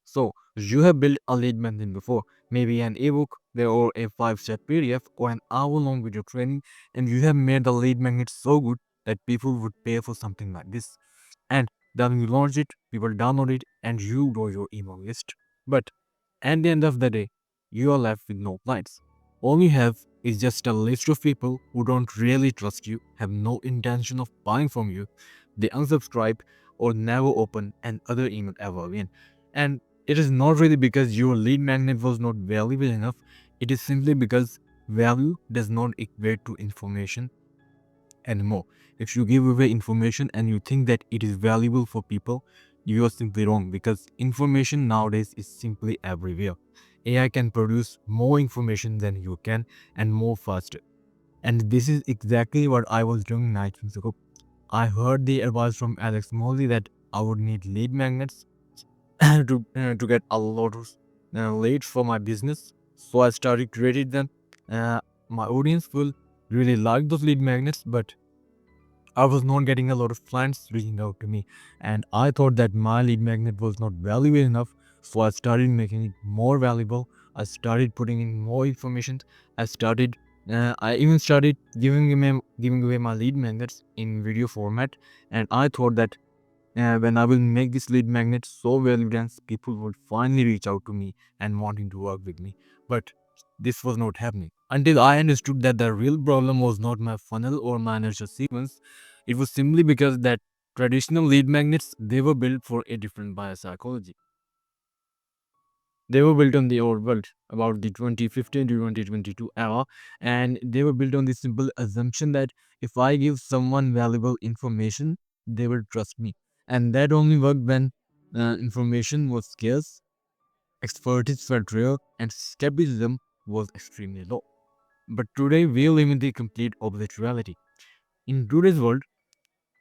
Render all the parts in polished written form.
So you have built a lead magnet before, maybe an ebook, or a 5-step PDF, or an hour-long video training, and you have made the lead magnet so good that people would pay for something like this. And then you launch it, people download it, and you grow your email list. But at the end of the day, you are left with no clients. All you have is just a list of people who don't really trust you, have no intention of buying from you. They unsubscribe or never open another email ever again. And it is not really because your lead magnet was not valuable enough, it is simply because value does not equate to information anymore. If you give away information and you think that it is valuable for people, you are simply wrong because information nowadays is simply everywhere. AI can produce more information than you can and more faster. And this is exactly what I was doing 9 months ago. I heard the advice from Alex Molly that I would need lead magnets to get a lot of leads for my business. So I started creating them. Uh, my audience will really like those lead magnets, but I was not getting a lot of clients reaching out to me, and I thought that my lead magnet was not valuable enough. So I started making it more valuable. I started putting in more information. I even started giving away my lead magnets in video format, and I thought that when I will make this lead magnet so well dense, people would finally reach out to me and wanting to work with me. But this was not happening until I understood that the real problem was not my funnel or my nurture sequence. It was simply because that traditional lead magnets they were built for a different biopsychology. They were built on the old world about the 2015 to 2022 era, and they were built on the simple assumption that if I give someone valuable information, they will trust me. And that only worked when information was scarce, expertise felt rare, and skepticism was extremely low. But today, we live in the complete opposite reality. In today's world,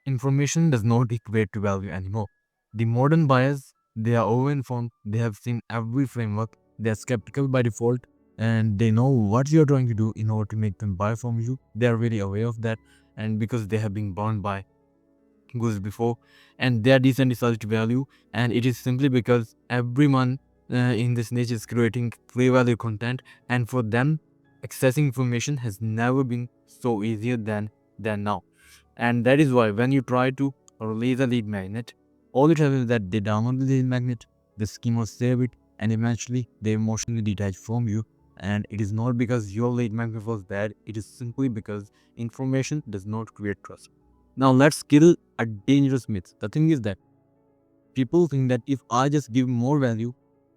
information does not equate to value anymore. The modern buyers, they are over-informed, they have seen every framework, they are skeptical by default, and they know what you're trying to do in order to make them buy from you. They are really aware of that, and because they have been burned by goods before, and they are desensitized to value, and it is simply because everyone in this niche is creating free value content, and for them, accessing information has never been so easier than now. And that is why when you try to release a lead magnet, all it happens is that they download the lead magnet, the schema save it, and eventually they emotionally detach from you. And it is not because your lead magnet was bad, it is simply because information does not create trust. Now let's kill a dangerous myth. The thing is that people think that if I just give more value,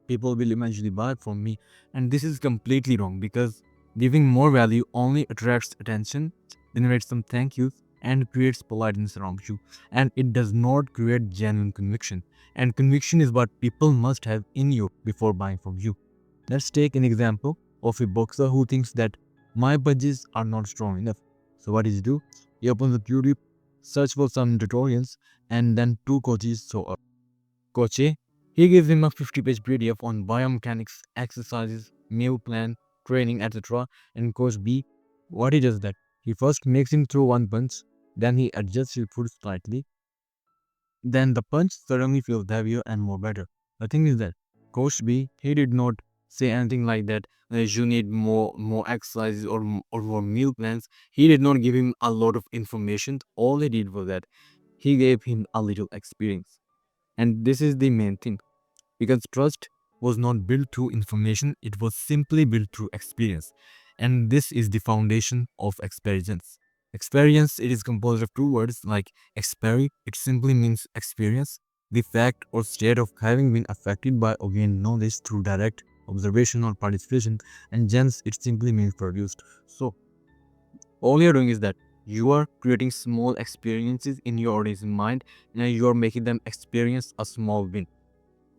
people will eventually buy from me. And this is completely wrong because giving more value only attracts attention, generates some thank yous, and creates politeness around you. And it does not create genuine conviction. And conviction is what people must have in you before buying from you. Let's take an example of a boxer who thinks that my punches are not strong enough. So what does he do? He opens up YouTube, search for some tutorials, and then two coaches show up. Coach A, he gives him a 50-page PDF on biomechanics, exercises, meal plan, training, etc. And Coach B, what he does that? He first makes him throw one punch, then he adjusts his foot slightly, then the punch suddenly feels heavier and more better. The thing is that Coach B, he did not say anything like that. You need more exercises or more meal plans. He did not give him a lot of information. All he did was that he gave him a little experience. And this is the main thing because trust was not built through information, it was simply built through experience. And this is the foundation of experience. Experience, it is composed of two words like experi, it simply means experience, the fact or state of having been affected by or gained knowledge through direct observation or participation, and gens, it simply means produced. So, all you're doing is that you are creating small experiences in your audience's mind and you are making them experience a small win.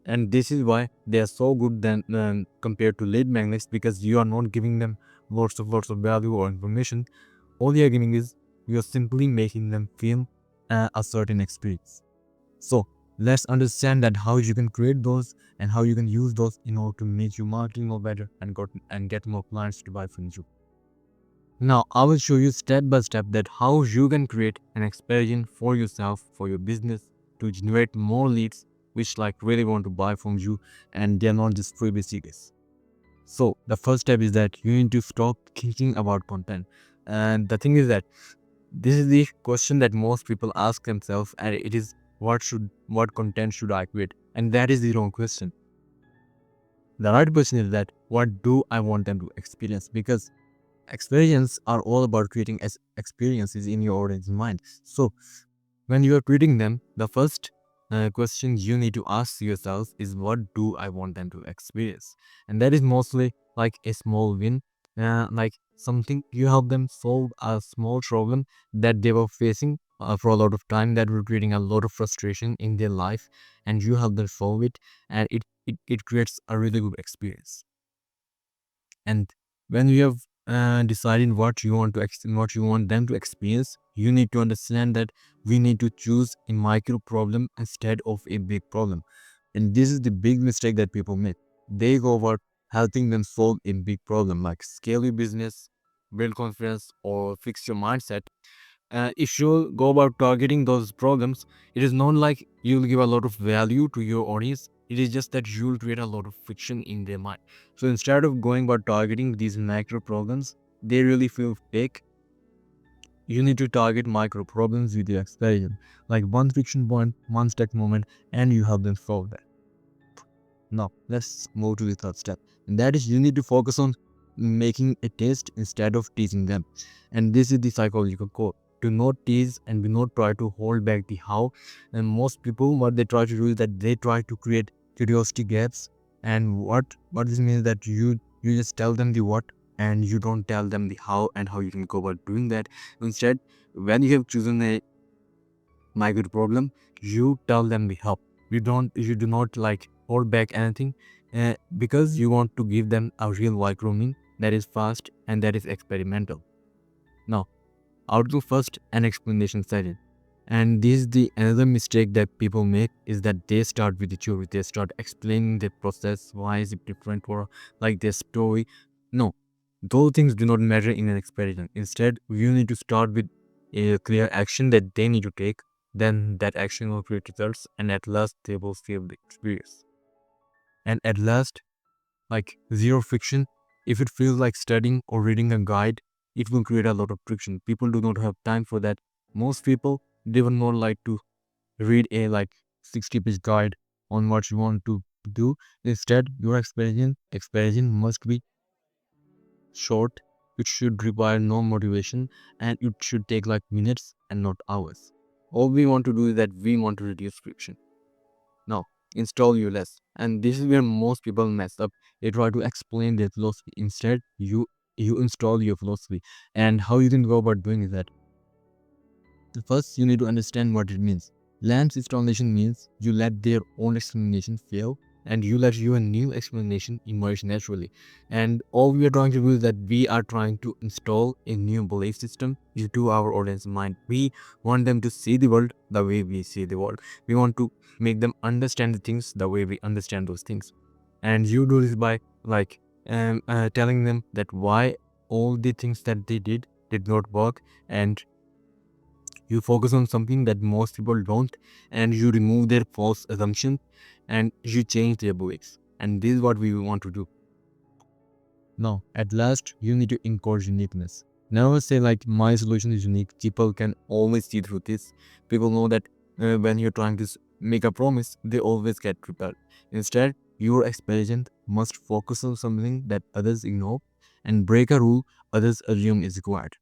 And this is why they are so good than compared to lead magnets because you are not giving them lots of value or information. All you are giving is you are simply making them feel a certain experience. So let's understand that how you can create those and how you can use those in order to make your marketing more better and get more clients to buy from you. Now I will show you step by step that how you can create an experience for yourself, for your business, to generate more leads which like really want to buy from you, and they're not just freebie seekers. So the first step is that you need to stop thinking about content. And the thing is that this is the question that most people ask themselves, and it is what content should I create? And that is the wrong question. The right question is that what do I want them to experience? Because experiences are all about creating experiences in your audience's mind. So when you are creating them, the first question you need to ask yourself is what do I want them to experience? And that is mostly like a small win, like something you help them solve a small problem that they were facing for a lot of time, that were creating a lot of frustration in their life, and you help them solve it, and it creates a really good experience. And when you have decided what you want to what you want them to experience, you need to understand that we need to choose a micro problem instead of a big problem. And this is the big mistake that people make. They go about helping them solve a big problem like scale your business, build confidence, or fix your mindset. If you go about targeting those problems, it is not like you'll give a lot of value to your audience. It is just that you'll create a lot of friction in their mind. So instead of going about targeting these macro problems, they really feel fake. You need to target micro problems with your experiment, like one friction point, one stuck moment, and you help them solve that. Now, let's move to the third step. And that is you need to focus on making a test instead of teasing them. And this is the psychological core. Do not tease and do not try to hold back the how. And most people, what they try to do is that they try to create curiosity gaps. And what this means that you just tell them the what, and you don't tell them the how and how you can go about doing that. Instead, when you have chosen a migrate problem, you tell them the help. You do not like hold back anything, because you want to give them a real microning that is fast and that is experimental. Now, outlook first and explanation second. And this is the another mistake that people make, is that they start with the theory. They start explaining the process, why is it different, or like their story. No, those things do not matter in an experiment. Instead, you need to start with a clear action that they need to take. Then that action will create results, and at last they will save the experience. And at last, like zero friction. If it feels like studying or reading a guide, it will create a lot of friction. People do not have time for that. Most people, they will not like to read a like 60-page guide on what you want to do. Instead, your experience must be short. It should require no motivation, and it should take like minutes and not hours. All we want to do is that we want to reduce friction. Now, install your less. And this is where most people mess up. They try to explain their philosophy. Instead, you install your philosophy. And how you can go about doing is that first you need to understand what it means. Lamb's installation means you let their own explanation fail, and you let your new explanation emerge naturally. And all we are trying to do is that we are trying to install a new belief system into our audience mind. We want them to see the world the way we see the world. We want to make them understand the things the way we understand those things. And you do this by like telling them that why all the things that they did not work, and you focus on something that most people don't, and you remove their false assumptions, and you change their beliefs. And this is what we want to do. Now, at last, you need to encourage uniqueness. Never say like my solution is unique. People can always see through this. People know that when you're trying to make a promise, they always get prepared. Instead, your experiment must focus on something that others ignore, and break a rule others assume is required.